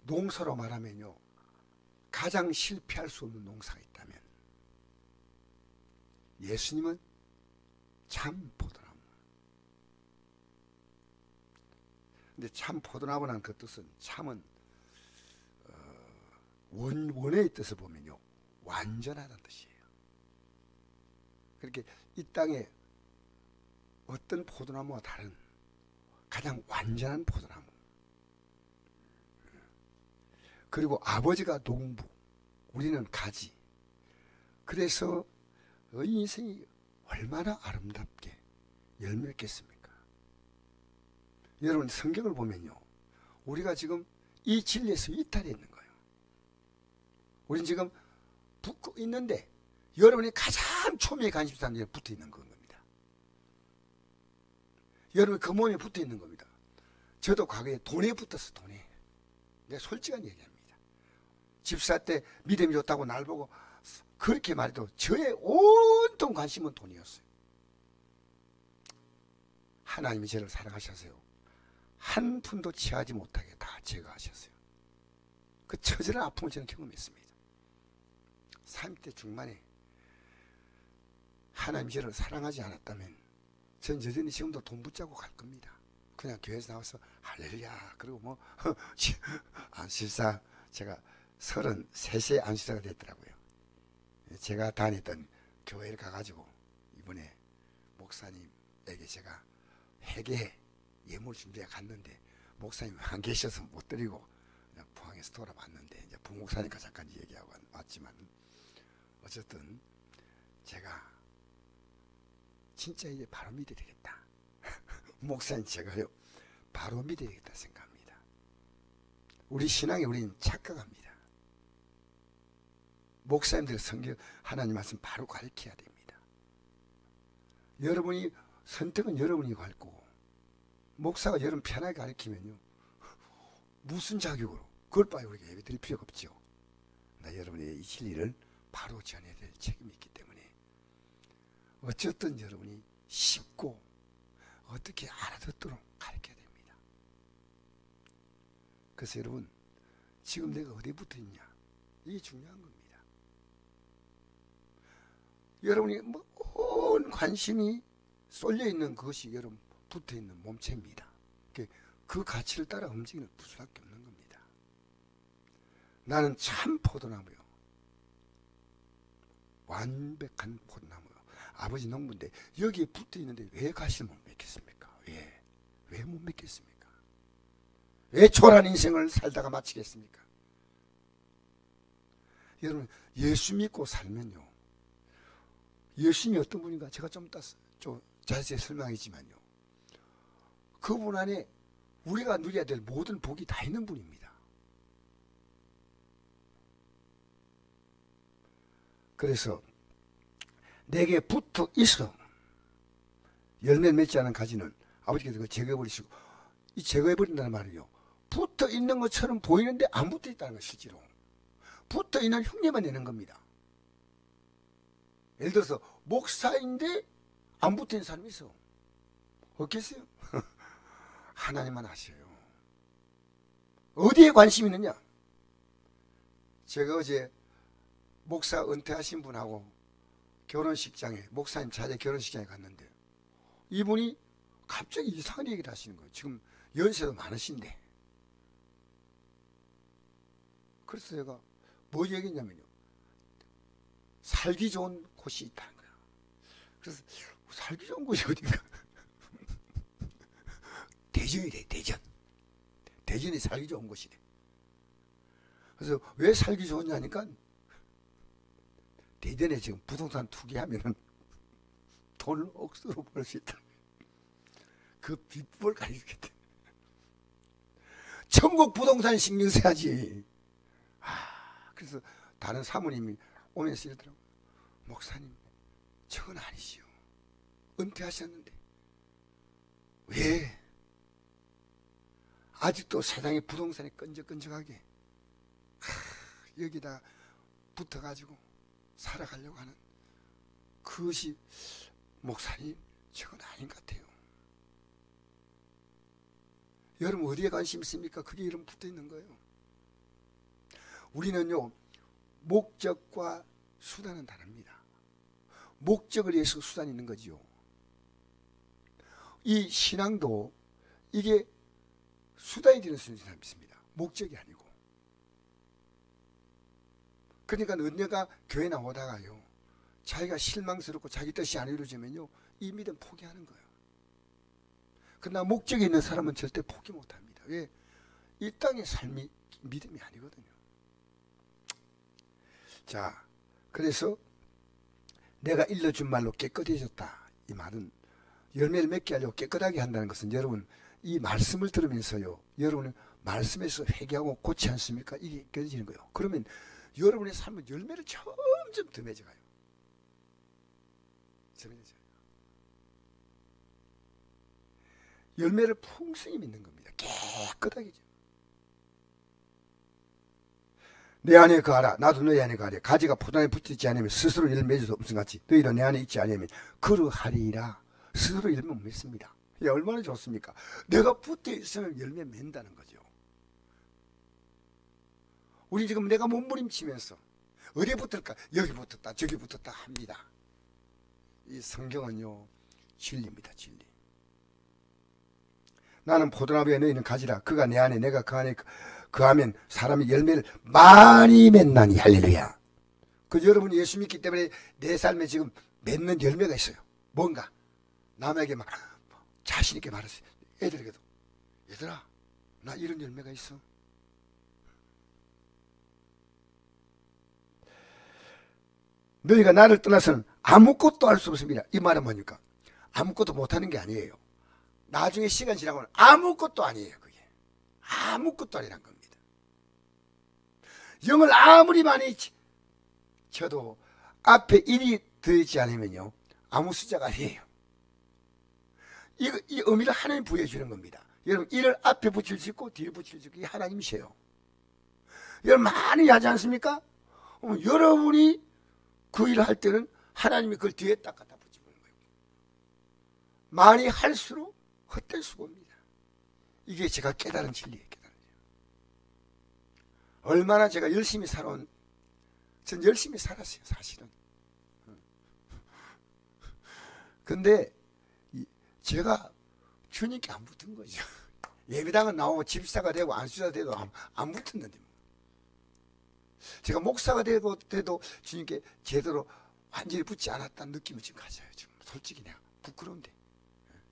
농사로 말하면요, 가장 실패할 수 없는 농사가 있다면 예수님은 참 포도나무. 근데 참 포도나무라는 그 뜻은, 참은 원어의 뜻을 보면요, 완전하다는 뜻이에요. 그렇게 이 땅에 어떤 포도나무와 다른 가장 완전한 포도나무. 그리고 아버지가 농부, 우리는 가지. 그래서 이 인생이 얼마나 아름답게 열매겠습니까? 여러분, 성경을 보면요, 우리가 지금 이 진리에서 이탈해 있는 거예요. 우린 지금 붙고 있는데 여러분이 가장 초미의 관심사에 붙어 있는 겁니다. 여러분 그 몸에 붙어 있는 겁니다. 저도 과거에 돈에 붙었어. 돈에. 내가 솔직한 얘기합니다. 집사 때 믿음이 좋다고 날 보고 그렇게 말해도 저의 온통 관심은 돈이었어요. 하나님이 저를 사랑하셔서요, 한 푼도 취하지 못하게 다 제거하셨어요. 그 처절한 아픔을 저는 경험했습니다. 30대 중반에 하나님이 저를 사랑하지 않았다면 전 여전히 지금도 돈 붙잡고 갈 겁니다. 그냥 교회에서 나와서 할렐루야 그리고 뭐 안실사, 제가 33세에 안실사가 됐더라고요. 제가 다녔던 교회를 가가지고 이번에 목사님에게 제가 회개 예물 준비해 갔는데 목사님이 안 계셔서 못 드리고 그냥 포항에서 돌아봤는데, 이제 부목사니까 잠깐 얘기하고 왔지만, 어쨌든 제가 진짜 이제 바로 믿어야 되겠다. 목사님 제가요 바로 믿어야 되겠다 생각합니다. 우리 신앙에 우리는 착각합니다. 목사님들 성경 하나님 말씀 바로 가르쳐야 됩니다. 여러분이 선택은 여러분이 갈 거고, 목사가 여러분 편하게 가르치면요, 무슨 자격으로 그걸 봐요. 우리가 예배 드릴 필요가 없죠. 나 여러분의 이 진리를 바로 전해야 될 책임이 있기 때문에 어쨌든 여러분이 쉽고 어떻게 알아듣도록 가르쳐야 됩니다. 그래서 여러분, 지금 내가 어디에 붙어 있냐, 이게 중요한 겁니다. 여러분이 온 관심이 쏠려 있는 그것이 여러분 붙어 있는 몸체입니다. 그 가치를 따라 움직이는 수밖에 없는 겁니다. 나는 참 포도나무요, 완벽한 포도나무요. 아버지 농부인데 여기에 붙어 있는데 왜 가시를 못 맺겠습니까? 왜 못 맺겠습니까? 왜 초라한 인생을 살다가 마치겠습니까? 여러분, 예수 믿고 살면요, 예수님이 어떤 분인가 제가 좀 자세히 설명하지만요, 그분 안에 우리가 누려야 될 모든 복이 다 있는 분입니다. 그래서 내게 붙어 있어 열매 맺지 않은 가지는 아버지께서 제거해버리시고, 이 제거해버린다는 말은요, 붙어 있는 것처럼 보이는데 안 붙어 있다는 것. 실제로 붙어 있는 흉내만 내는 겁니다. 예를 들어서 목사인데 안 붙어 있는 사람이 있어. 없겠어요? 하나님만 아셔요. 어디에 관심이 있느냐? 제가 어제 목사 은퇴하신 분하고 결혼식장에, 목사님 자제 결혼식장에 갔는데 이분이 갑자기 이상한 얘기를 하시는 거예요. 지금 연세도 많으신데. 그래서 제가 뭐 얘기했냐면요, 살기 좋은 곳이 있다는 거예요. 그래서 살기 좋은 곳이 어딘가? 대전이래. 대전이 살기 좋은 곳이래. 그래서 왜 살기 좋냐니까, 대전에 지금 부동산 투기하면은 돈을 억수로 벌 수 있다. 그 비법을 가르치겠다. 천국 부동산 신경 써야지. 그래서 다른 사모님이 오면서 이러더라고요. 목사님, 저건 아니시오. 은퇴하셨는데 왜 아직도 세상에 부동산이 끈적끈적하게 여기다 붙어가지고 살아가려고 하는 그것이, 목사님, 저건 아닌 것 같아요. 여러분 어디에 관심 있습니까? 그게 이름 붙어 있는 거예요. 우리는요, 목적과 수단은 다릅니다. 목적을 위해서 수단이 있는 거지요. 이 신앙도 이게 수단이 되는 사람이 있습니다. 목적이 아니고. 그러니까 언제가 교회 나오다가요, 자기가 실망스럽고 자기 뜻이 안 이루어지면요, 이 믿음 포기하는 거예요. 그러나 목적이 있는 사람은 절대 포기 못합니다. 왜? 이 땅의 삶이 믿음이 아니거든요. 자, 그래서 내가 일러준 말로 깨끗해졌다. 이 말은 열매를 맺게 하려고 깨끗하게 한다는 것은, 여러분 이 말씀을 들으면서요, 여러분은 말씀에서 회개하고 고치 않습니까? 이게 깨져지는 거예요. 그러면 여러분의 삶은 열매를 점점 더 맺어가요. 열매를 풍성히 맺는 겁니다. 깨끗하게. 내 안에 거하라. 나도 너희 안에 거하리. 가지가 포도나무에 붙지 않으면 스스로 열매 맺을 수 없음같이 너희도 내 안에 있지 않으면 그러하리라. 스스로 열매 못 맺습니다. 이게 얼마나 좋습니까? 내가 붙어 있으면 열매 맺는다는 거죠. 우리 지금 내가 몸부림치면서 어디에 붙을까? 여기 붙었다 저기 붙었다 합니다. 이 성경은요, 진리입니다. 진리. 나는 포도나무에 너희는 가지라. 그가 내 안에 내가 그 안에 그하면 사람이 열매를 많이 맺나니. 할렐루야. 그 여러분이 예수 믿기 때문에 내 삶에 지금 맺는 열매가 있어요. 뭔가 남에게 막 자신 있게 말했어요. 애들에게도, 얘들아 나 이런 열매가 있어. 너희가 나를 떠나서는 아무것도 할 수 없습니다. 이 말은 뭐니까? 아무것도 못하는 게 아니에요. 나중에 시간 지나고는 아무것도 아니에요. 그게 아무것도 아니란 겁니다. 영을 아무리 많이 쳐도 앞에 1이 들지 않으면요, 아무 숫자가 아니에요. 이 의미를 하나님 부여해 주는 겁니다. 여러분, 1을 앞에 붙일 수 있고 뒤에 붙일 수 있고, 이게 하나님이세요. 여러분 많이 하지 않습니까? 여러분이 그 일을 할 때는 하나님이 그걸 뒤에 딱 갖다 붙이는 거예요. 많이 할수록 헛될 수가 없습니다. 이게 제가 깨달은 진리예요. 얼마나 제가 열심히 살아온, 전 열심히 살았어요, 사실은. 근데 제가 주님께 안 붙은 거죠. 예배당은 나오고 집사가 되고 안수자가 돼도 안 붙었는데, 제가 목사가 되고 돼도 주님께 제대로 완전히 붙지 않았다는 느낌을 지금 가져요. 지금 솔직히 내가 부끄러운데,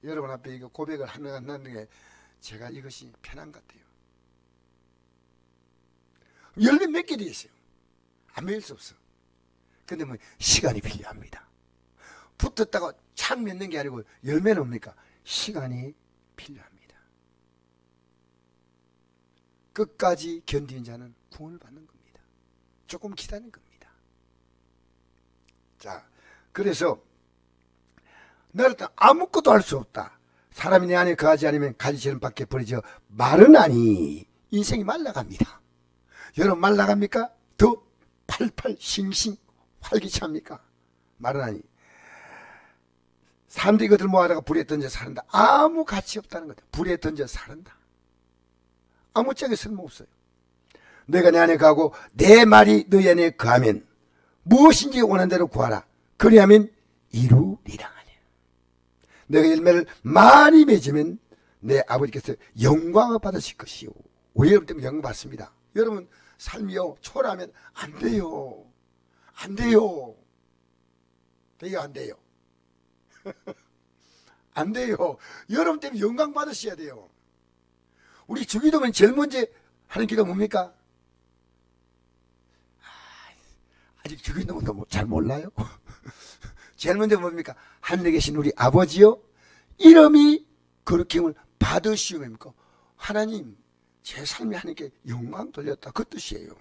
여러분 앞에 이거 고백을 하는 게 제가 이것이 편한 것 같아요. 열매 맺게 돼 있어요. 안 맺을 수 없어. 근데 뭐 시간이 필요합니다. 붙었다고 착 맺는 게 아니고 열매는 뭡니까? 시간이 필요합니다. 끝까지 견디는 자는 구원을 받는 겁니다. 조금 기다리는 겁니다. 자, 그래서 나를 아무것도 할 수 없다. 사람이 내 안에 거하지 않으면 가지처럼 밖에 버리져 마르나니. 인생이 말라갑니다. 여러분 말라갑니까? 더 팔팔 싱싱 활기차합니까? 마르나니. 사람들이 그들 모아다가 불에 던져 사른다. 아무 가치 없다는 거다. 불에 던져 사른다. 아무짝에 쓸모없어요. 너희가 내 안에 거하고 내 말이 너희 안에 거하면 무엇인지 원하는 대로 구하라. 그리하면 이루리라 하네. 너희가 열매를 많이 맺으면 내 아버지께서 영광을 받으실 것이요. 왜 여러분 때문에 영광 받습니다. 여러분 삶이요 초라하면 안 돼요. 안 돼요. 되게 안 돼요. 안 돼요. 여러분 때문에 영광 받으셔야 돼요. 우리 주기도면 제일 먼저 하는 기도 뭡니까? 아직 주기도면 너무 잘 몰라요. 제일 먼저 뭡니까? 하늘에 계신 우리 아버지요, 이름이 그렇게 받으시옵니까? 하나님, 제 삶에 하나님께 영광 돌렸다, 그 뜻이에요.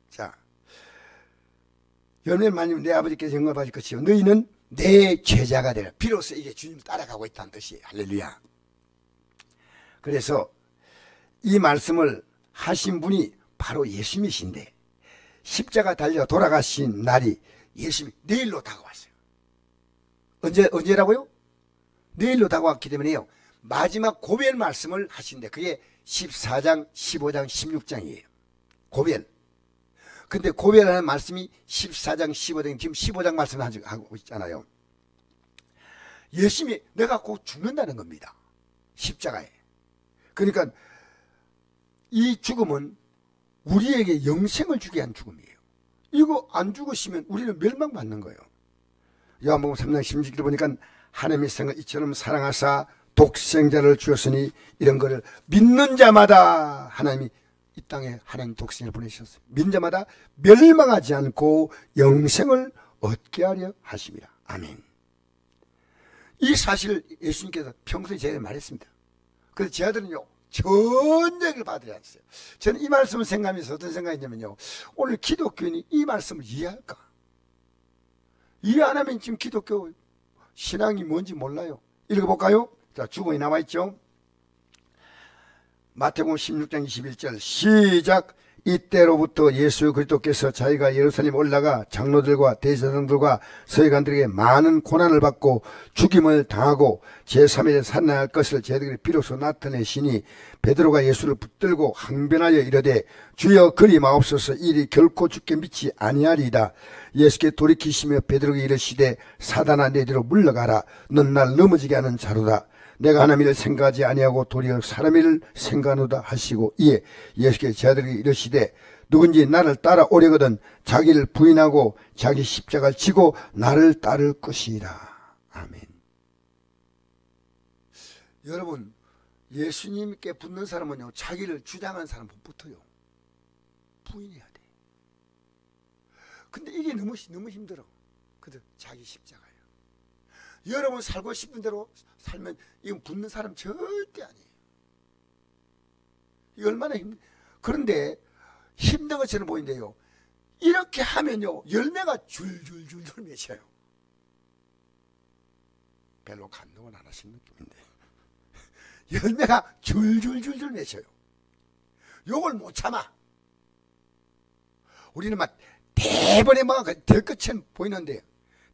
자, 열매 많이 내 아버지께서 영광을 받을 것이요 너희는 내 제자가 되라. 비로소 이게 주님을 따라가고 있다는 뜻이에요. 할렐루야. 그래서 이 말씀을 하신 분이 바로 예수님이신데, 십자가 달려 돌아가신 날이 예수님이 내일로 다가왔어요. 언제라고요? 내일로 다가왔기 때문에요, 마지막 고별 말씀을 하시는데 그게 14장, 15장, 16장이에요. 고별. 근데 고별하는 말씀이 14장, 15장, 지금 15장 말씀을 하고 있잖아요. 예수님이 내가 곧 죽는다는 겁니다. 십자가에. 그러니까 이 죽음은 우리에게 영생을 주게 한 죽음이에요. 이거 안 죽으시면 우리는 멸망받는 거예요. 요한복음 3장 16절을 보니까 하나님의 성을 이처럼 사랑하사 독생자를 주었으니 이런 거를 믿는 자마다 하나님이 이 땅에 하나님 독생자를 보내셨어요. 믿는 자마다 멸망하지 않고 영생을 얻게 하려 하십니다. 아멘. 이 사실을 예수님께서 평소에 제게 말했습니다. 그래서 제 아들은요 전쟁을 받으려 했어요. 저는 이 말씀을 생각하면서 어떤 생각이냐면요, 오늘 기독교인이 이 말씀을 이해할까? 이해 안 하면 지금 기독교 신앙이 뭔지 몰라요. 읽어볼까요? 자, 주번이 나와있죠. 마태복음 16장 21절 시작. 이때로부터 예수 그리스도께서 자기가 예루살렘 올라가 장로들과 대제사장들과 서기관들에게 많은 고난을 받고 죽임을 당하고 제3일에 살아날 것을 저희들이 비로소 나타내시니 베드로가 예수를 붙들고 항변하여 이르되 주여 그리 마옵소서 이리 결코 죽게 믿지 아니하리이다. 예수께 돌이키시며 베드로에게 이르시되 사단아 내 뒤로 물러가라. 넌 날 넘어지게 하는 자로다. 내가 하나님 일을 생각하지 아니하고 도리어 사람 일을 생각하노다 하시고 이에 예수께 제자들에게 이르시되 누군지 나를 따라오려거든 자기를 부인하고 자기 십자가를 지고 나를 따를 것이라. 아멘. 여러분, 예수님께 붙는 사람은요 자기를 주장하는 사람 못 붙어요. 부인해야 돼. 근데 이게 너무 힘들어. 그들 자기 십자가예요. 여러분 살고 싶은 대로 살면 이건 붙는 사람 절대 아니에요. 이거 얼마나 그런데 힘든 것처럼 보이는데요, 이렇게 하면요 열매가 줄줄줄줄 맺혀요. 별로 감동을 안 하시는 느낌인데 열매가 줄줄줄줄 맺혀요. 요걸 못 참아. 우리는 막 대번에 막 될 것처럼 보이는데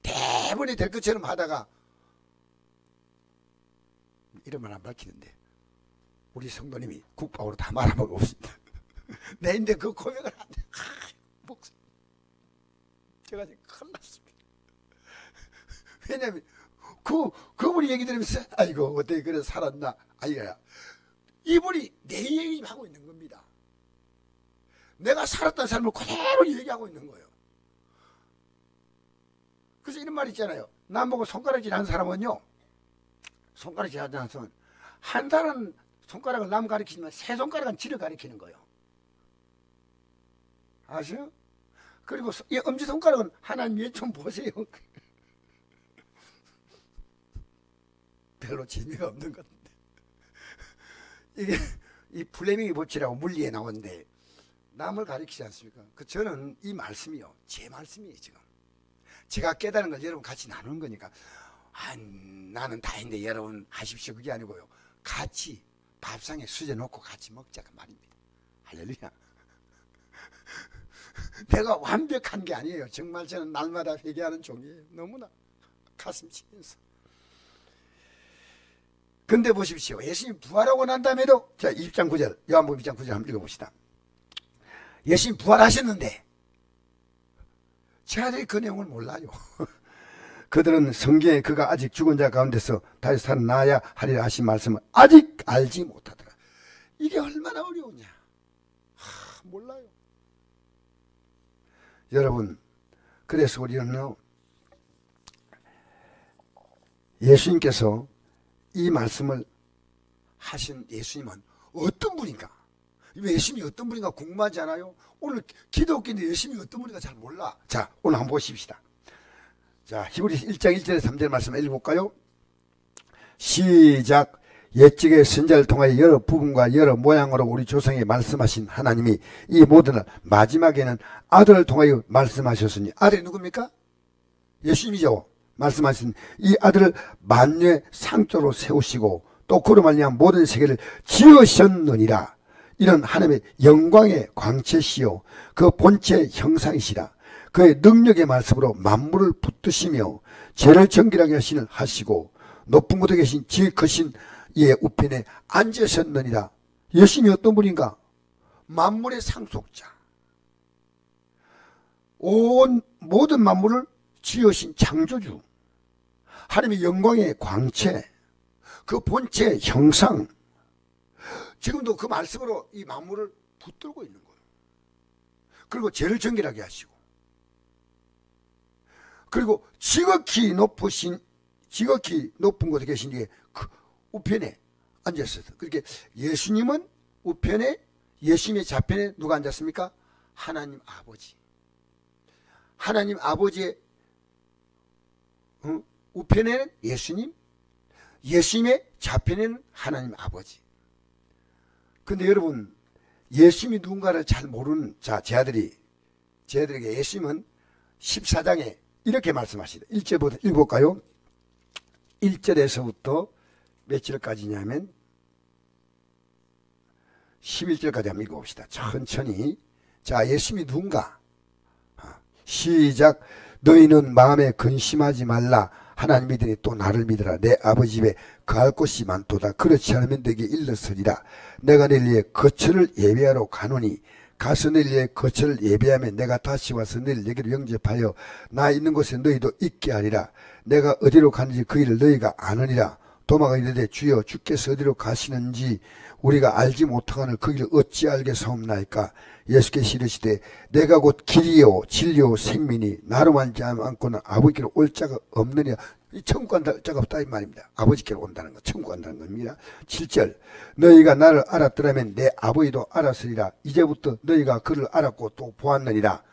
대번에 될 것처럼 하다가 이름을 안 밝히는데 우리 성도님이 국밥으로 다 말아먹고 없습니다. 내 인데 그 고백을 안 돼. 목사, 제가 지금 큰일 났습니다. 왜냐면 그분이 얘기 들으면서 아이고 어떻게 그래 살았나. 아이야, 이분이 내 얘기하고 있는 겁니다. 내가 살았다는 삶을 그대로 얘기하고 있는 거예요. 그래서 이런 말 있잖아요. 남보고 손가락질 하는 사람은요, 손가락질 하지 않으면 한 사람은 손가락을 남 가리키지만 세 손가락은 지를 가리키는 거예요. 아시죠? 그리고 이 엄지손가락은 하나님 얘 좀 보세요. 별로 재미가 없는 것 같은데. 이게 이 플레밍의 법칙이라고 물리에 나오는데 남을 가리키지 않습니까? 저는 이 말씀이요 제 말씀이에요. 지금 제가 깨달은 걸 여러분 같이 나누는 거니까 나는 다 했는데 여러분 하십시오 그게 아니고요, 같이 밥상에 수저 놓고 같이 먹자 그 말입니다. 할렐루야. 내가 완벽한 게 아니에요. 정말 저는 날마다 회개하는 종이에요. 너무나 가슴 치면서. 근데 보십시오, 예수님 부활하고 난 다음에도, 자 20장 9절 요한복음 20장 9절 한번 읽어봅시다. 예수님 부활하셨는데 제자들이 그 내용을 몰라요. 그들은 성경에 그가 아직 죽은 자 가운데서 다시 살아나야 하리라 하신 말씀을 아직 알지 못하더라. 이게 얼마나 어려우냐. 몰라요. 여러분, 그래서 우리는 예수님께서 이 말씀을 하신 예수님은 어떤 분인가? 예수님이 어떤 분인가 궁금하지 않아요? 오늘 기독교인데 예수님이 어떤 분인가 잘 몰라. 자, 오늘 한번 보십시다. 자, 히브리서 1장 1절에 3절 말씀 읽어볼까요? 시작. 옛적의 선자를 통하여 여러 부분과 여러 모양으로 우리 조상에 말씀하신 하나님이 이 모든 마지막에는 아들을 통하여 말씀하셨으니, 아들이 누굽니까? 예수님이죠. 말씀하신 이 아들을 만유의 상조로 세우시고 또 그로 말미암아 모든 세계를 지으셨느니라. 이런 하나님의 영광의 광채시요 그 본체의 형상이시라. 그의 능력의 말씀으로 만물을 붙드시며 죄를 정결하게 하시고 높은 곳에 계신 지극하신 이의 우편에 앉으셨느니라. 예수님이 어떤 분인가? 만물의 상속자, 온 모든 만물을 지으신 창조주, 하나님의 영광의 광채, 그 본체 형상, 지금도 그 말씀으로 이 만물을 붙들고 있는 거예요. 그리고 죄를 정결하게 하시고, 그리고 지극히 높은 곳에 계신 게 그 우편에 앉았어요. 그렇게 예수님은 우편에, 예수님의 좌편에 누가 앉았습니까? 하나님 아버지. 하나님 아버지의 우편에는 예수님, 예수님의 좌편에는 하나님 아버지. 근데 여러분, 예수님이 누군가를 잘 모르는 제자들에게 예수님은 14장에 이렇게 말씀하시다. 1절부터 읽어볼까요? 1절에서부터 몇 절까지냐면 11절까지 한번 읽어봅시다. 천천히. 자, 예수님이 누군가? 시작. 너희는 마음에 근심하지 말라. 하나님 믿으니 또 나를 믿으라. 내 아버지 집에 거할 곳이 많도다. 그렇지 않으면 너에게 일렀으리라. 내가 너희를 위해 거처를 예배하러 가노니 가서 너희를 위해 거처를 예배하면 내가 다시 와서 너희를 내게로 영접하여 나 있는 곳에 너희도 있게 하리라. 내가 어디로 가는지 그 일을 너희가 아느니라. 도마가 이르되 주여 주께서 어디로 가시는지 우리가 알지 못하거늘 그 길을 어찌 알겠사옵나이까. 예수께서 이르시되 내가 곧 길이요 진리요 생명이니 나로 말미암지 않고는 아버지께로 올 자가 없느니라. 이 천국 간다 자가 없다 이 말입니다. 아버지께로 온다는 것, 천국 간다는 겁니다. 7절. 너희가 나를 알았더라면 내 아버지도 알았으리라. 이제부터 너희가 그를 알았고 또 보았느니라.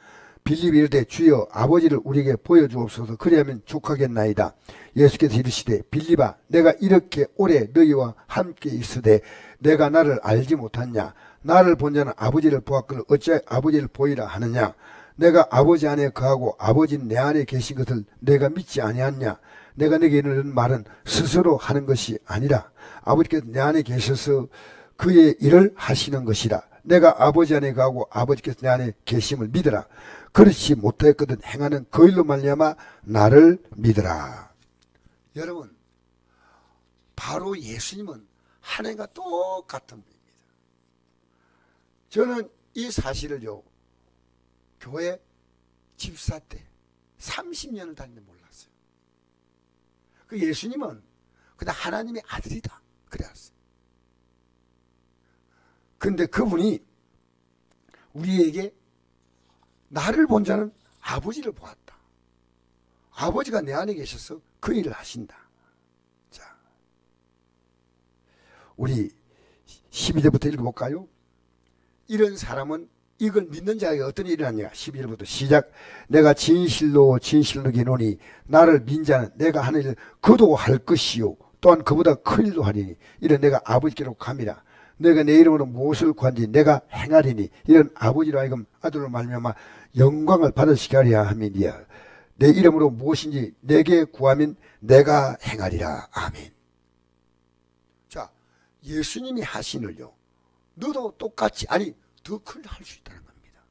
빌립이 이르되 주여 아버지를 우리에게 보여주옵소서. 그리하면 족하겠나이다. 예수께서 이르시되 빌립아 내가 이렇게 오래 너희와 함께 있으되 내가 나를 알지 못하냐. 나를 본 자는 아버지를 보았거늘 어찌 아버지를 보이라 하느냐. 내가 아버지 안에 거하고 아버지는 내 안에 계신 것을 내가 믿지 아니하냐. 내가 내게 이르는 말은 스스로 하는 것이 아니라 아버지께서 내 안에 계셔서 그의 일을 하시는 것이라. 내가 아버지 안에 거하고 아버지께서 내 안에 계심을 믿으라. 그렇지 못하였거든 행하는 그 일로 말미암아 나를 믿으라. 여러분, 바로 예수님은 하나님과 똑같은 분입니다. 저는 이 사실을요, 교회 집사 때 30년을 다니는데 몰랐어요. 그 예수님은 그냥 하나님의 아들이다 그래왔어요. 근데 그분이 우리에게 나를 본 자는 아버지를 보았다. 아버지가 내 안에 계셔서 그 일을 하신다. 자, 우리 12절부터 읽어볼까요? 이런 사람은 이걸 믿는 자에게 어떤 일이 일어났냐. 12절부터 시작. 내가 진실로 기노니 나를 민 자는 내가 하는 일을 그도 할 것이요 또한 그보다 큰 일도 하리니 이런 내가 아버지께로 감이라. 내가 내 이름으로 무엇을 구한지 내가 행하리니 이런 아버지로 하여금 아들로 말미암아 영광을 받으시게 하리라 함이니라. 내 이름으로 무엇인지 내게 구하면 내가 행하리라. 아멘. 자, 예수님이 하신 일요, 너도 똑같이, 아니 더 큰 일 할 수 있다는 겁니다.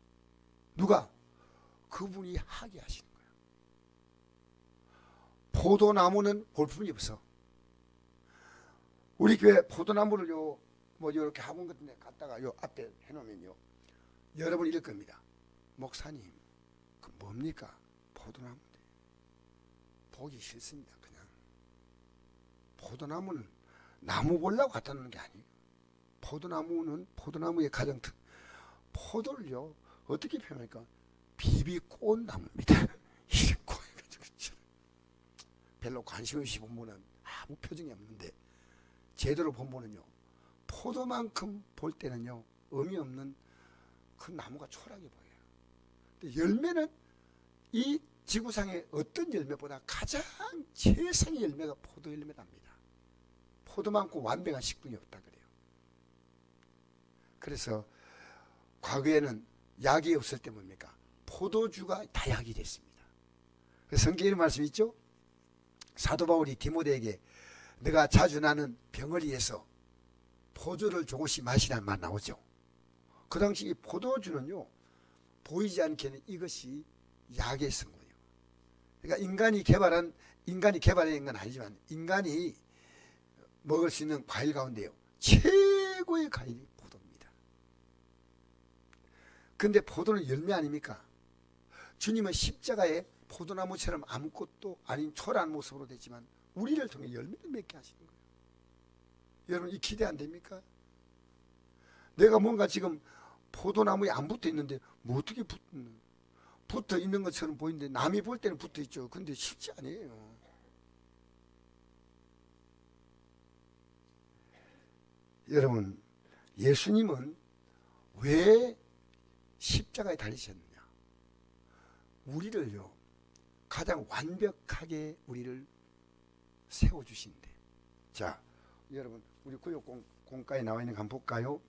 누가? 그분이 하게 하시는 거예요. 포도나무는 볼품이 없어. 우리 교회 포도나무를요, 뭐 이렇게 화분 같은 데 갖다가 요 앞에 해놓으면요, 여러분 이럴 겁니다. 목사님, 그 뭡니까? 포도나무인데 보기 싫습니다. 그냥 포도나무는 나무 보려고 갖다 놓는 게 아니에요. 포도나무는 포도나무의 가장 포도를요 어떻게 표현할까? 비비꽃 나무입니다. 이렇게 꼬여가지고 별로 관심 없이 본보는 아무 표정이 없는데 제대로 본보는요 포도만큼 볼 때는요 의미 없는 그 나무가 초라하게 보여요. 근데 열매는 이 지구상의 어떤 열매보다 가장 최상의 열매가 포도 열매답니다. 포도 많고 완벽한 식품이 없다 그래요. 그래서 과거에는 약이 없을 때 뭡니까? 포도주가 다 약이 됐습니다. 성경에 이런 말씀 있죠? 사도 바울이 디모데에게 내가 자주 나는 병을 위해서 포도를 조금씩 마시라는 말 나오죠. 그 당시 이 포도주는요 보이지 않게는 이것이 약의 성분이에요. 그러니까 인간이 개발한 건 아니지만 인간이 먹을 수 있는 과일 가운데요, 최고의 과일이 포도입니다. 근데 포도는 열매 아닙니까? 주님은 십자가에 포도나무처럼 아무것도 아닌 초라한 모습으로 됐지만 우리를 통해 열매를 맺게 하시는 거예요. 여러분, 이 기대 안 됩니까? 내가 뭔가 지금 포도나무에 안 붙어 있는데 뭐 어떻게 붙어 있는 것처럼 보이는데 남이 볼 때는 붙어 있죠. 근데 쉽지 않아요. 여러분, 예수님은 왜 십자가에 달리셨느냐? 우리를요, 가장 완벽하게 우리를 세워주신대. 자, 여러분, 우리 구역 공과에 나와 있는 거 한번 볼까요?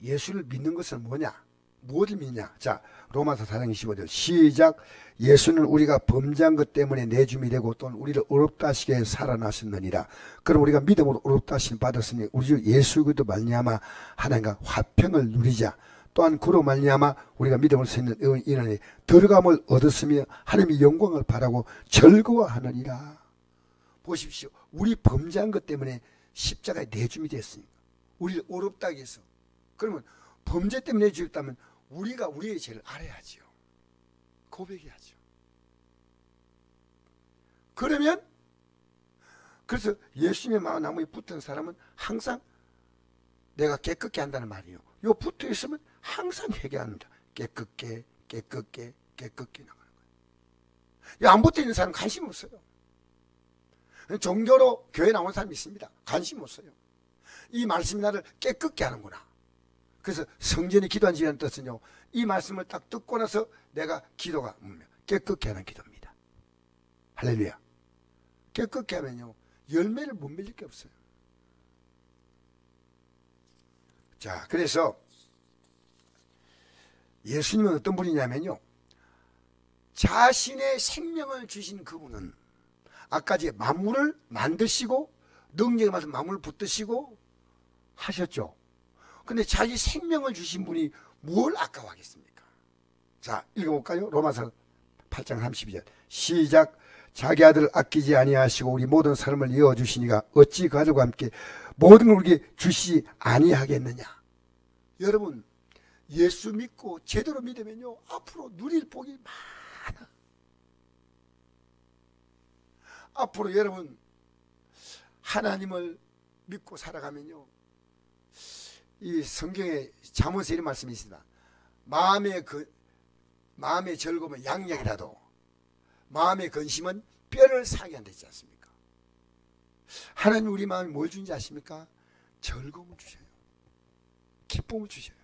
예수를 믿는 것은 뭐냐? 무엇을 믿냐? 자, 로마서 4장 25절 시작. 예수는 우리가 범죄한 것 때문에 내줌이 되고 또는 우리를 어렵다 하시게 해서 살아나셨느니라. 그럼 우리가 믿음으로 어렵다 하심 받았으니 우리 주 예수 그리스도 말미암아 하나님과 화평을 누리자. 또한 그로 말미암아 우리가 믿음을 서 있는 인원에 들어감을 얻었으며 하나님의 영광을 바라고 즐거워하느니라. 보십시오. 우리 범죄한 것 때문에 십자가에 내줌이 됐으니까 우리를 어렵다 하게 해서, 그러면 범죄 때문에 내주셨다면 우리가 우리의 죄를 알아야지요. 고백해야죠. 그러면 그래서 예수님의 나무에 붙은 사람은 항상 내가 깨끗게 한다는 말이에요. 요 붙어 있으면 항상 회개합니다. 깨끗게 깨끗게 깨끗게 나가는 거예요. 안 붙어 있는 사람은 관심 없어요. 종교로 교회 나온 사람이 있습니다. 관심 없어요. 이 말씀이 나를 깨끗게 하는구나. 그래서 성전에 기도한지라는 뜻은요, 이 말씀을 딱 듣고 나서 내가 기도가 깨끗게 하는 기도입니다. 할렐루야. 깨끗게 하면요, 열매를 못 맺을 게 없어요. 자, 그래서 예수님은 어떤 분이냐면요, 자신의 생명을 주신 그분은 아까 이제 만물을 만드시고 능력에 맞서 만물을 붙드시고 하셨죠. 근데 자기 생명을 주신 분이 뭘 아까워하겠습니까? 자, 읽어볼까요? 로마서 8장 32절 시작. 자기 아들을 아끼지 아니하시고 우리 모든 사람을 이어주시니가 어찌 그 아들과 함께 모든 걸 우리에게 주시지 아니하겠느냐. 여러분, 예수 믿고 제대로 믿으면요, 앞으로 누릴 복이 많아. 앞으로 여러분 하나님을 믿고 살아가면요, 이 성경에 잠언에 이런 말씀이 있습니다. 마음의 즐거움은 양약이라도 마음의 근심은 뼈를 상하게 한다 했지 않습니까? 하나님 우리 마음에 뭘 주는지 아십니까? 즐거움을 주셔요. 기쁨을 주셔요.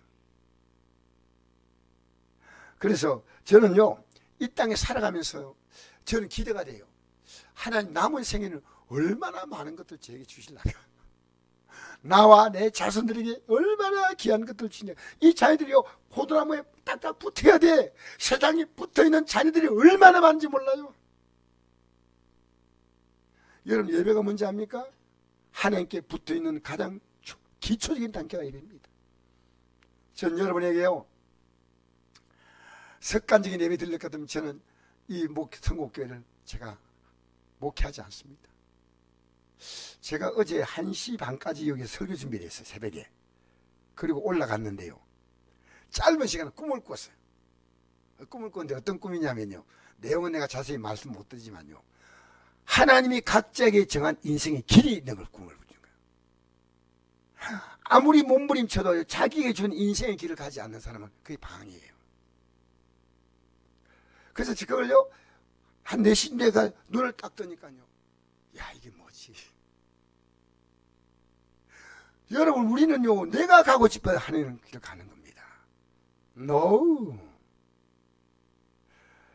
그래서 저는요, 이 땅에 살아가면서요, 저는 기대가 돼요. 하나님 남은 생에는 얼마나 많은 것들 저에게 주실라까. 나와 내 자손들에게 얼마나 귀한 것들을 주냐. 이 자녀들이요, 포도나무에 딱딱 붙어야 돼. 세상에 붙어있는 자녀들이 얼마나 많은지 몰라요. 여러분, 예배가 뭔지 압니까? 하나님께 붙어있는 가장 기초적인 단계가 예배입니다. 전 여러분에게요, 습관적인 예배 드릴 것 같으면 저는 이 선곡교회를 제가 목회하지 않습니다. 제가 어제 1시 반까지 여기 설교 준비를 했어요. 새벽에. 그리고 올라갔는데요, 짧은 시간에 꿈을 꿨어요. 꿈을 꿨는데 어떤 꿈이냐면요, 내용은 내가 자세히 말씀 못 드리지만요, 하나님이 각자에게 정한 인생의 길이 있는 걸 꿈을 꾸는 거예요. 아무리 몸부림쳐도 자기에게 준 인생의 길을 가지 않는 사람은 그게 방황이에요. 그래서 그걸요, 한 4시인데가 눈을 딱 뜨니까요, 야, 이게 뭐지? 여러분, 우리는요, 내가 가고 싶어 하는 길을 가는 겁니다. No.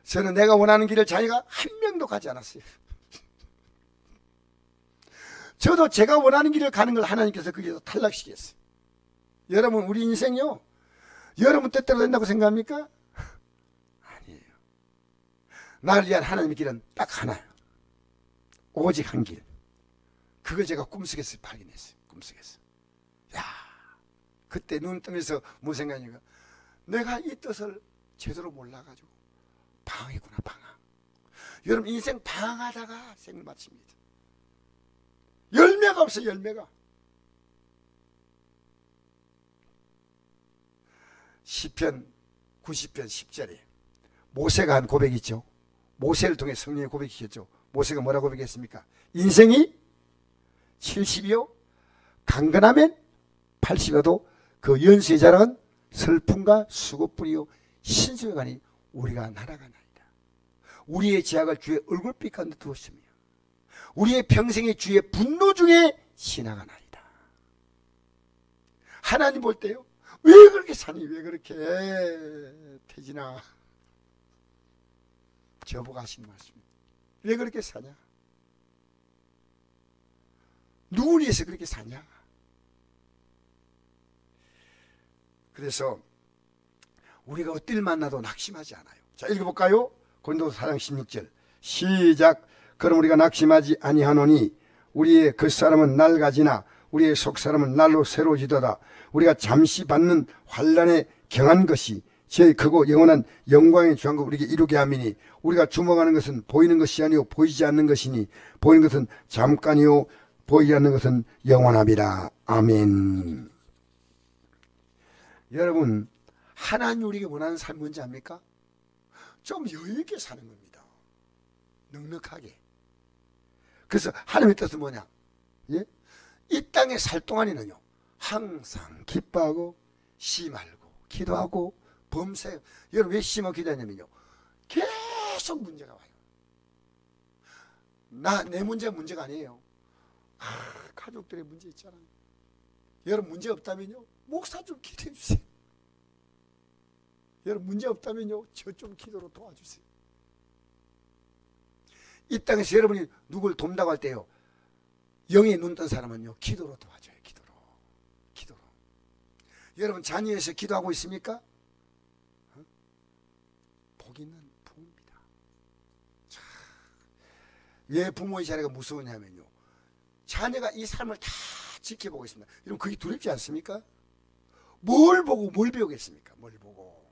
저는 내가 원하는 길을 자기가 한 명도 가지 않았어요. 저도 제가 원하는 길을 가는 걸 하나님께서 거기서 탈락시켰어요. 여러분, 우리 인생요, 여러분 뜻대로 된다고 생각합니까? 아니에요. 나를 위한 하나님의 길은 딱 하나예요. 오직 한 길. 그걸 제가 꿈속에서 발견했어요. 꿈속에서. 야, 그때 눈 뜨면서 무슨 생각이니까, 내가 이 뜻을 제대로 몰라가지고 방황했구나, 방황. 여러분, 인생 방황하다가 생을 마칩니다. 열매 열매가 없어. 열매가. 시편 90편 10절에 모세가 한 고백이 있죠. 모세를 통해 성령의 고백이겠죠. 모세가 뭐라고 고백했습니까? 인생이 70이요 강건하면 80이어도 그 연수의 자랑은 슬픔과 수고뿐이요 신수에 가니 우리가 날아가나이다. 우리의 제약을 주의 얼굴빛 가운데 두었으며 우리의 평생의 주의 분노 중에 지나가나이다. 하나님 볼 때요, 왜 그렇게 사니? 왜 그렇게 태진아, 저보고 하시는 말씀입니다. 왜 그렇게 사냐? 누구를 위해서 그렇게 사냐? 그래서 우리가 어딜 만나도 낙심하지 않아요. 자, 읽어볼까요? 고린도서 4장 16절 시작. 그럼 우리가 낙심하지 아니하노니 우리의 겉사람은 낡아지나 우리의 속사람은 날로 새로워지도다. 우리가 잠시 받는 환난에 경한 것이 제일 크고 영원한 영광의 주한 것 우리에게 이루게 함이니 우리가 주목하는 것은 보이는 것이 아니요 보이지 않는 것이니 보이는 것은 잠깐이요 보이지 않는 것은 영원함이라. 아멘. 여러분, 하나님 우리에게 원하는 삶이 뭔지 압니까? 좀 여유있게 사는 겁니다. 넉넉하게. 그래서 하나님의 뜻은 뭐냐? 예? 이 땅에 살 동안에는요, 항상 기뻐하고 쉬 말고 기도하고 범사에. 여러분 왜 쉬 말고 기도하냐면요, 계속 문제가 와요. 내 문제가 아니에요. 가족들의 문제 있잖아요. 여러분 문제 없다면요, 목사 좀 기도해 주세요. 여러분 문제 없다면요, 저 좀 기도로 도와주세요. 이 땅에서 여러분이 누굴 돕는다고 할 때요, 영에 눈 뜬 사람은요, 기도로 도와줘요. 기도로. 여러분 자녀에서 기도하고 있습니까? 복 있는 부모입니다. 자, 왜 부모의 자리가 무서우냐면요, 자녀가 이 삶을 다 지켜보고 있습니다. 여러분 그게 두렵지 않습니까? 뭘 보고 뭘 배우겠습니까? 뭘 보고.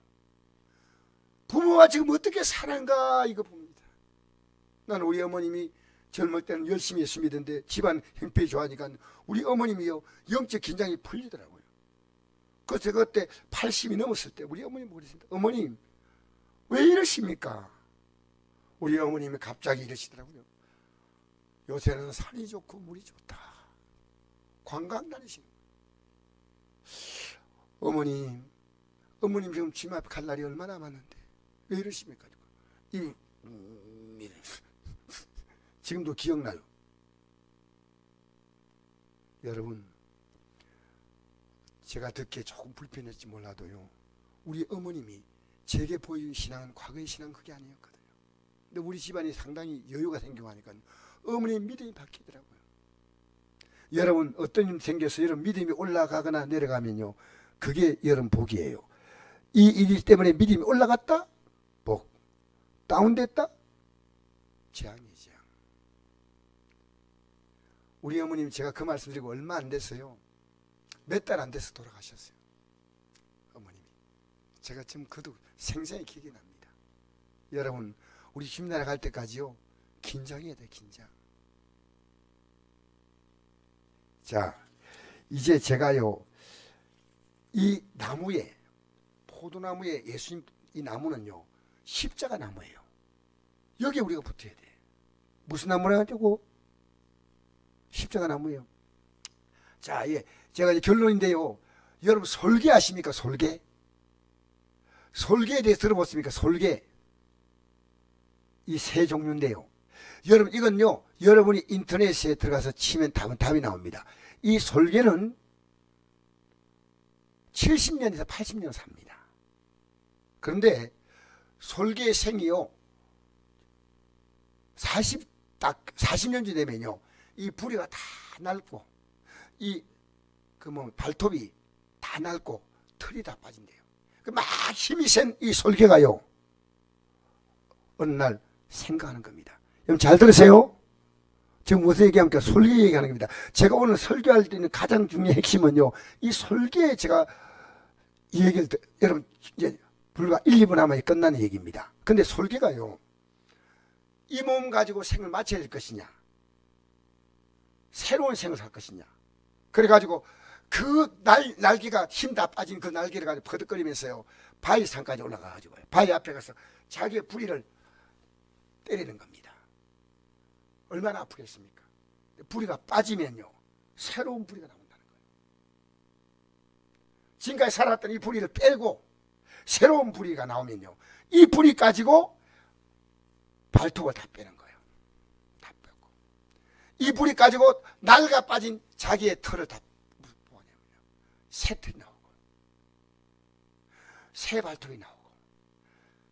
부모가 지금 어떻게 사는가 이거 봅니다. 나는 우리 어머님이 젊을 때는 열심히 예수 믿는데 집안 형편이 좋아하니까 우리 어머님이요, 영적 긴장이 풀리더라고요. 그래서 제가 그때 80이 넘었을 때 우리 어머님 그러십니다. 어머님 왜 이러십니까? 우리 어머님이 갑자기 이러시더라고요. 요새는 산이 좋고 물이 좋다. 관광 다니시는 어머님 지금 집 앞에 갈 날이 얼마나 많은데 왜 이러십니까? 지금도 기억나요. 여러분, 제가 듣기에 조금 불편했지 몰라도요, 우리 어머님이 제게 보이는 신앙은 과거의 신앙은 그게 아니었거든요. 근데 우리 집안이 상당히 여유가 생기고 하니까 어머니의 믿음이 바뀌더라고요. 여러분 어떤 일 생겨서 여러분 믿음이 올라가거나 내려가면요, 그게 여러분 복이에요. 이 일 때문에 믿음이 올라갔다? 복. 다운됐다? 재앙이에요. 재앙. 우리 어머님 제가 그 말씀 드리고 얼마 안 됐어요. 몇 달 안 돼서 돌아가셨어요. 어머님이. 제가 지금 그도 생생히 기억이 납니다. 여러분 우리 주님나라 갈 때까지요, 긴장해야 돼. 긴장. 자, 이제 제가요, 이 나무에, 포도나무에 예수님, 이 나무는요 십자가 나무예요. 여기에 우리가 붙어야 돼. 무슨 나무라 가지고? 십자가 나무예요. 자, 예, 제가 이제 결론인데요, 여러분 솔개 아십니까? 솔개. 솔개에 대해서 들어봤습니까? 솔개. 이 세 종류인데요, 여러분 이건요, 여러분이 인터넷에 들어가서 치면 답이 나옵니다. 이 솔개는 70년에서 80년 삽니다. 그런데 솔개의 생이요, 40년쯤 되면요, 이 부리가 다 낡고 이 발톱이 다 낡고 털이 다 빠진대요. 막 힘이 센 이 솔개가요, 어느 날 생각하는 겁니다. 여러분 잘 들으세요. 지금 무슨 얘기합니까? 솔개 얘기하는 겁니다. 제가 오늘 설교할 때 있는 가장 중요한 핵심은요, 이 솔개에 제가 이 얘기를 여러분 이제 불과 1, 2분 하면 끝나는 얘기입니다. 근데 솔개가요, 이 몸 가지고 생을 마쳐야 될 것이냐, 새로운 생을 살 것이냐. 그래가지고 그 날개가 힘 다 빠진 그 날개를 가지고 퍼득거리면서요 바위 산까지 올라가가지고 바위 앞에 가서 자기의 부리를 때리는 겁니다. 얼마나 아프겠습니까? 부리가 빠지면요 새로운 부리가 나온다는 거예요. 지금까지 살았던 이 부리를 빼고 새로운 부리가 나오면요 이 부리 가지고 발톱을 다 빼는 거예요. 다 빼고 이 부리 가지고 날가 빠진 자기의 털을 다 새 털이 나오고 새 발톱이 나오고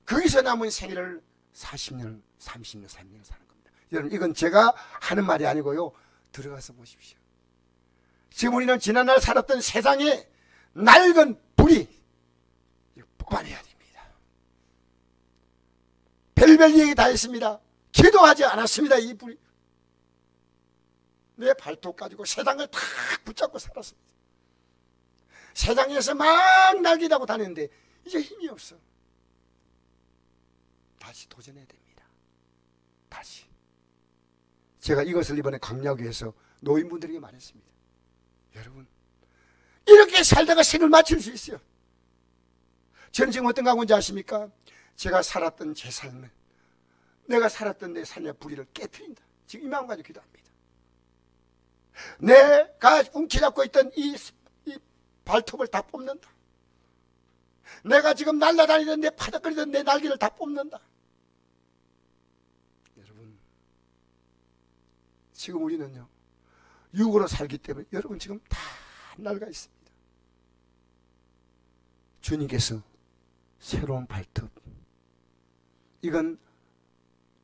거기서 남은 생애를 40년 30년 30년 사는 겁니다. 여러분 이건 제가 하는 말이 아니고요 들어가서 보십시오. 지금 우리는 지난날 살았던 세상의 낡은 불이 뽑아내야 됩니다. 별별 얘기 다 했습니다. 기도하지 않았습니다. 이 불이 내 발톱 가지고 세상을 다 붙잡고 살았습니다. 세상에서 막 날개다고 다녔는데 이제 힘이 없어. 다시 도전해야 됩니다. 다시. 제가 이것을 이번에 강약위에서 노인분들에게 말했습니다. 여러분 이렇게 살다가 생을 마칠 수 있어요. 저는 지금 어떤 가운지 아십니까? 제가 살았던 제 삶을 내가 살았던 내 삶의 부리를 깨트린다. 지금 이 마음 가지고 기도합니다. 내가 움켜잡고 있던 이 발톱을 다 뽑는다. 내가 지금 날아다니던 내 파닥거리던 내 날개를 다 뽑는다. 여러분 지금 우리는요 육으로 살기 때문에 여러분 지금 다 낡아 있습니다. 주님께서 새로운 발톱 이건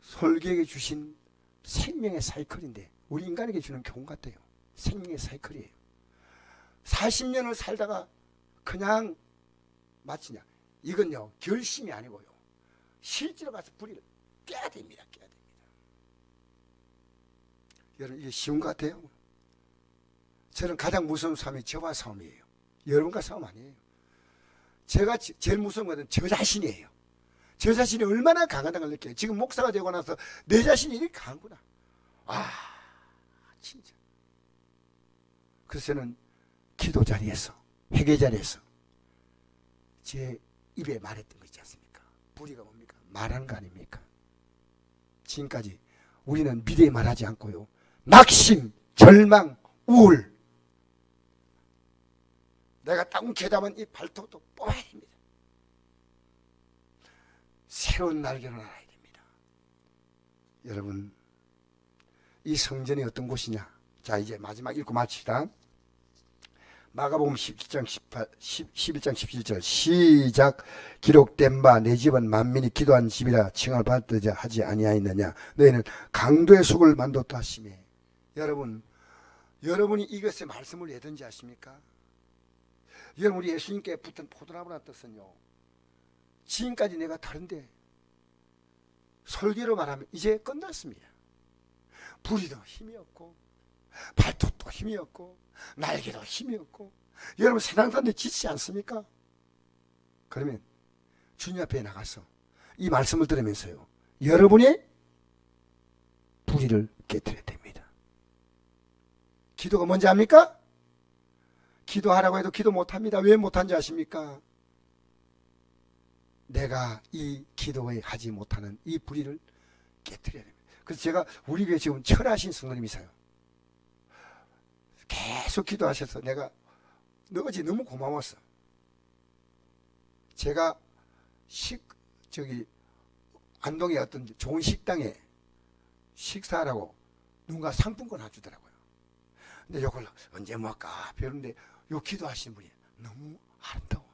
설계에게 주신 생명의 사이클인데 우리 인간에게 주는 교훈 같아요. 생명의 사이클이에요. 40년을 살다가 그냥 마치냐. 이건요 결심이 아니고요 실제로 가서 부리를 깨야 됩니다. 깨야 됩니다. 여러분 이게 쉬운 것 같아요? 저는 가장 무서운 싸움이 저와 싸움이에요. 여러분과 싸움 아니에요. 제가 제일 무서운 것은 저 자신이에요. 저 자신이 얼마나 강하다는 걸 느껴요. 지금 목사가 되고 나서 내 자신이 이렇게 강하구나. 아 진짜. 그래서 저는 기도 자리에서 회개 자리에서 제 입에 말했던 거 있지 않습니까? 부리가 뭡니까? 말하는 거 아닙니까? 지금까지 우리는 미래에 말하지 않고요 낙심, 절망, 우울 내가 딱 움켜잡은 이 발톱도 뽑아야 됩니다. 새로운 날개로 날아야 됩니다. 여러분 이 성전이 어떤 곳이냐. 자 이제 마지막 읽고 마칩시다. 마가복음 11장 17절 시작. 기록된 바 내 집은 만민이 기도한 집이라 칭함을 받으자 하지 아니하였느냐. 너희는 강도의 속을 만들었다 하시매. 여러분 여러분이 이것의 말씀을 왜 든지 아십니까? 여러분 우리 예수님께 붙은 포도나무라는 뜻은요 지금까지 내가 다른데 설계로 말하면 이제 끝났습니다. 부리도 힘이 없고 발톱도 힘이 없고 날개도 힘이 없고 여러분 세상 사람들이 지치지 않습니까? 그러면 주님 앞에 나가서 이 말씀을 들으면서요 여러분의 부리를 깨트려야 됩니다. 기도가 뭔지 압니까? 기도하라고 해도 기도 못합니다. 왜 못한지 아십니까? 내가 이 기도에 하지 못하는 이 부리를 깨트려야 됩니다. 그래서 제가 우리 교회 지금 철하신 성도님이 있어요. 계속 기도하셔서 내가 어제 너무 고마웠어. 제가 안동의 어떤 좋은 식당에 식사하라고 누군가 상품권 하나 주더라고요. 근데 이걸 언제 먹을까 배우는데 요 기도하시는 분이 너무 아름다워.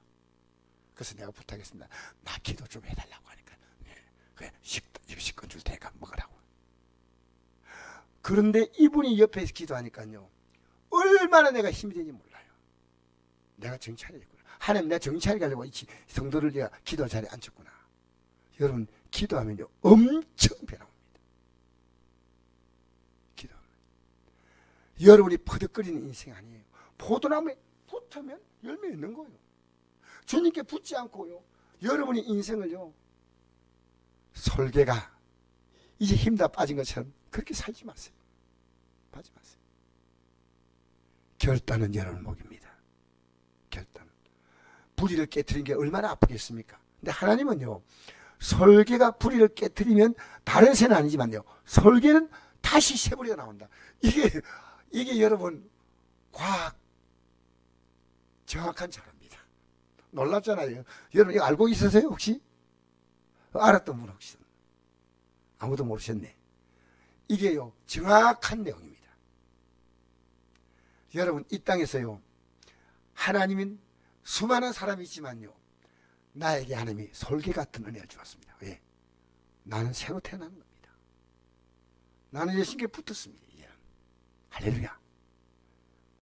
그래서 내가 부탁했습니다. 나 기도 좀 해달라고 하니까 그래 식권 줄 테니까 먹으라고. 그런데 이분이 옆에서 기도하니까요 얼마나 내가 힘이 되는지 몰라요. 내가 정신 차려야겠구나. 하나님 내가 정신 차리게 하려고 이 성도를 내가 기도 자리에 앉혔구나. 여러분 기도하면요 엄청 변화옵니다. 기도하면 여러분이 퍼득거리는 인생 아니에요. 포도나무에 붙으면 열매 있는 거예요. 주님께 붙지 않고요 여러분이 인생을요 설계가 이제 힘 다 빠진 것처럼 그렇게 살지 마세요. 하지 마세요. 결단은 여러분 목입니다. 결단. 부리를 깨트린 게 얼마나 아프겠습니까? 근데 하나님은요, 설계가 부리를 깨트리면 다른 새는 아니지만요, 설계는 다시 새부리가 나온다. 이게 여러분 과학 정확한 자료입니다. 놀랍잖아요. 여러분 이거 알고 있으세요 혹시? 알았던 분 혹시? 아무도 모르셨네. 이게요 정확한 내용입니다. 여러분 이 땅에서요 하나님은 수많은 사람이 있지만요 나에게 하나님이 설계 같은 은혜를 주었습니다. 왜? 나는 새로 태어난 겁니다. 나는 예수님께 붙었습니다. 이제는. 할렐루야.